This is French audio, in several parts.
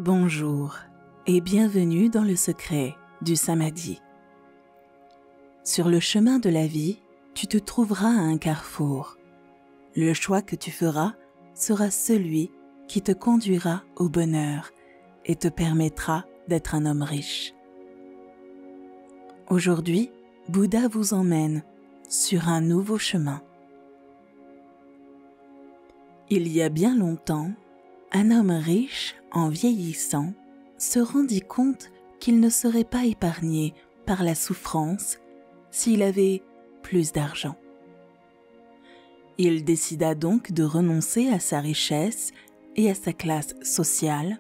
Bonjour et bienvenue dans le secret du Samadhi. Sur le chemin de la vie, tu te trouveras à un carrefour. Le choix que tu feras sera celui qui te conduira au bonheur et te permettra d'être un homme riche. Aujourd'hui, Bouddha vous emmène sur un nouveau chemin. Il y a bien longtemps, un homme riche, en vieillissant, se rendit compte qu'il ne serait pas épargné par la souffrance s'il avait plus d'argent. Il décida donc de renoncer à sa richesse et à sa classe sociale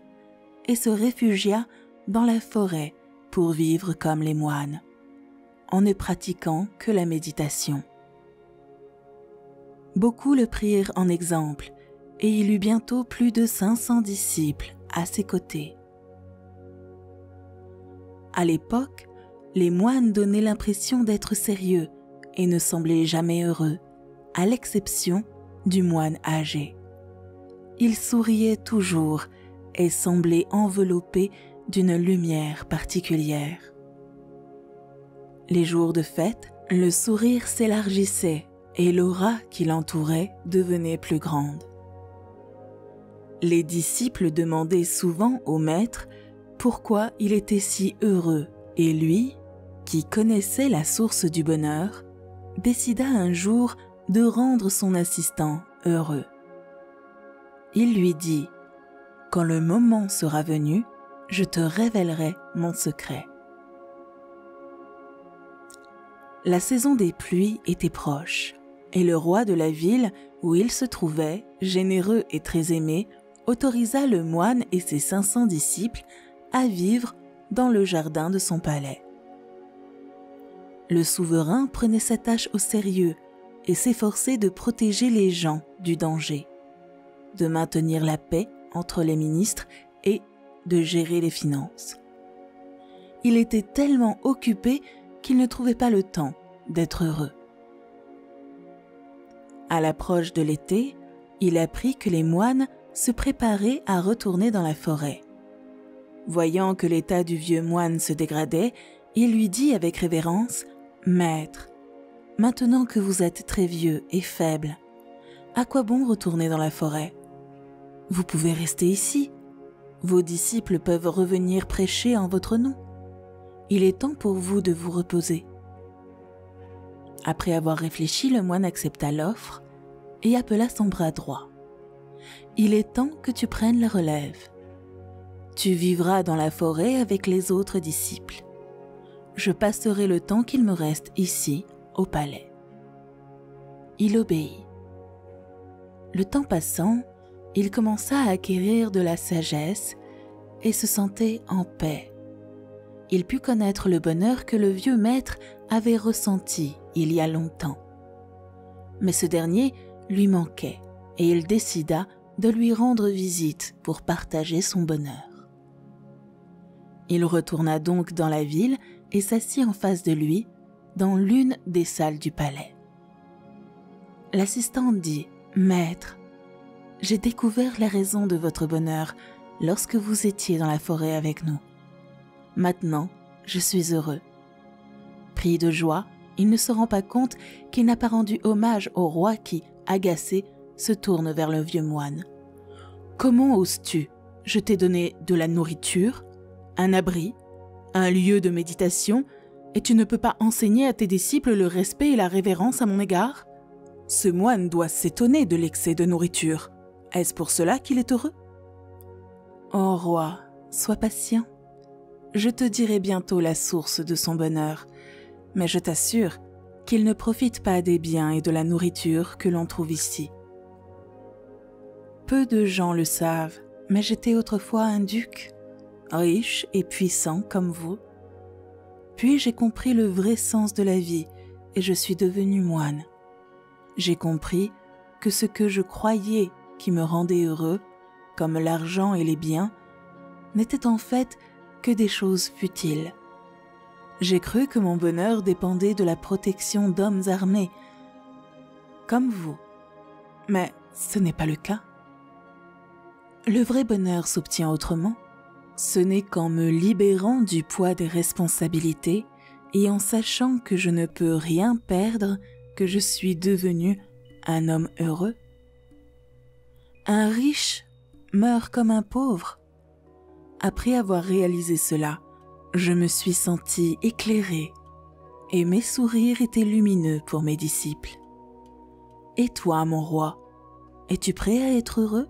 et se réfugia dans la forêt pour vivre comme les moines, en ne pratiquant que la méditation. Beaucoup le prirent en exemple et il eut bientôt plus de 500 disciples à ses côtés. À l'époque, les moines donnaient l'impression d'être sérieux et ne semblaient jamais heureux, à l'exception du moine âgé. Il souriait toujours et semblait enveloppé d'une lumière particulière. Les jours de fête, le sourire s'élargissait et l'aura qui l'entourait devenait plus grande. Les disciples demandaient souvent au maître pourquoi il était si heureux et lui, qui connaissait la source du bonheur, décida un jour de rendre son assistant heureux. Il lui dit « Quand le moment sera venu, je te révélerai mon secret. » La saison des pluies était proche et le roi de la ville où il se trouvait, généreux et très aimé, autorisa le moine et ses 500 disciples à vivre dans le jardin de son palais. Le souverain prenait sa tâche au sérieux et s'efforçait de protéger les gens du danger, de maintenir la paix entre les ministres et de gérer les finances. Il était tellement occupé qu'il ne trouvait pas le temps d'être heureux. À l'approche de l'été, il apprit que les moines se préparaient à retourner dans la forêt. Voyant que l'état du vieux moine se dégradait, il lui dit avec révérence « Maître, maintenant que vous êtes très vieux et faible, à quoi bon retourner dans la forêt? Vous pouvez rester ici. Vos disciples peuvent revenir prêcher en votre nom. Il est temps pour vous de vous reposer. » Après avoir réfléchi, le moine accepta l'offre et appela son bras droit. « Il est temps que tu prennes la relève. Tu vivras dans la forêt avec les autres disciples. Je passerai le temps qu'il me reste ici, au palais. » Il obéit. Le temps passant, il commença à acquérir de la sagesse et se sentait en paix. Il put connaître le bonheur que le vieux maître avait ressenti il y a longtemps. Mais ce dernier lui manquait et il décida de lui rendre visite pour partager son bonheur. Il retourna donc dans la ville et s'assit en face de lui, dans l'une des salles du palais. L'assistante dit « Maître, j'ai découvert la raison de votre bonheur lorsque vous étiez dans la forêt avec nous. Maintenant, je suis heureux. » Pris de joie, il ne se rend pas compte qu'il n'a pas rendu hommage au roi qui, agacé, se tourne vers le vieux moine. « Comment oses-tu? Je t'ai donné de la nourriture, un abri, un lieu de méditation, et tu ne peux pas enseigner à tes disciples le respect et la révérence à mon égard? Ce moine doit s'étonner de l'excès de nourriture. Est-ce pour cela qu'il est heureux? Ô roi, sois patient. Je te dirai bientôt la source de son bonheur, mais je t'assure qu'il ne profite pas des biens et de la nourriture que l'on trouve ici. Peu de gens le savent, mais j'étais autrefois un duc, riche et puissant comme vous. Puis j'ai compris le vrai sens de la vie et je suis devenu moine. J'ai compris que ce que je croyais qui me rendait heureux, comme l'argent et les biens, n'était en fait que des choses futiles. J'ai cru que mon bonheur dépendait de la protection d'hommes armés, comme vous. Mais ce n'est pas le cas. Le vrai bonheur s'obtient autrement, Ce n'est qu'en me libérant du poids des responsabilités et en sachant que je ne peux rien perdre que je suis devenu un homme heureux. Un riche meurt comme un pauvre. Après avoir réalisé cela, je me suis senti éclairé et mes sourires étaient lumineux pour mes disciples. Et toi, mon roi, es-tu prêt à être heureux?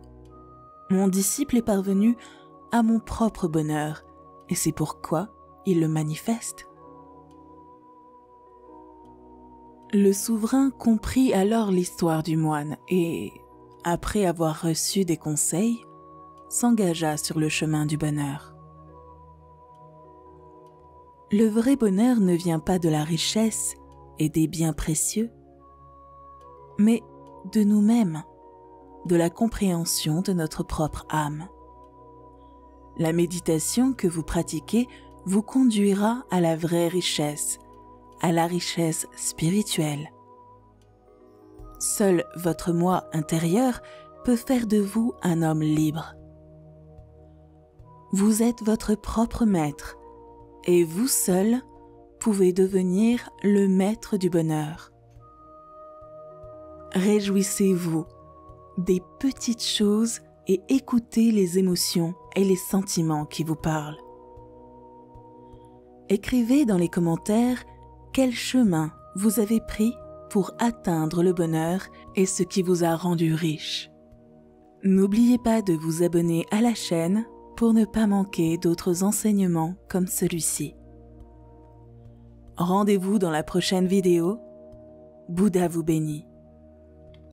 Mon disciple est parvenu à mon propre bonheur et c'est pourquoi il le manifeste. Le souverain comprit alors l'histoire du moine et, après avoir reçu des conseils, s'engagea sur le chemin du bonheur. Le vrai bonheur ne vient pas de la richesse et des biens précieux, mais de nous-mêmes, de la compréhension de notre propre âme. La méditation que vous pratiquez vous conduira à la vraie richesse, à la richesse spirituelle. Seul votre moi intérieur peut faire de vous un homme libre. Vous êtes votre propre maître et vous seul pouvez devenir le maître du bonheur. Réjouissez-vous des petites choses et écoutez les émotions et les sentiments qui vous parlent. Écrivez dans les commentaires quel chemin vous avez pris pour atteindre le bonheur et ce qui vous a rendu riche. N'oubliez pas de vous abonner à la chaîne pour ne pas manquer d'autres enseignements comme celui-ci. Rendez-vous dans la prochaine vidéo. Bouddha vous bénit.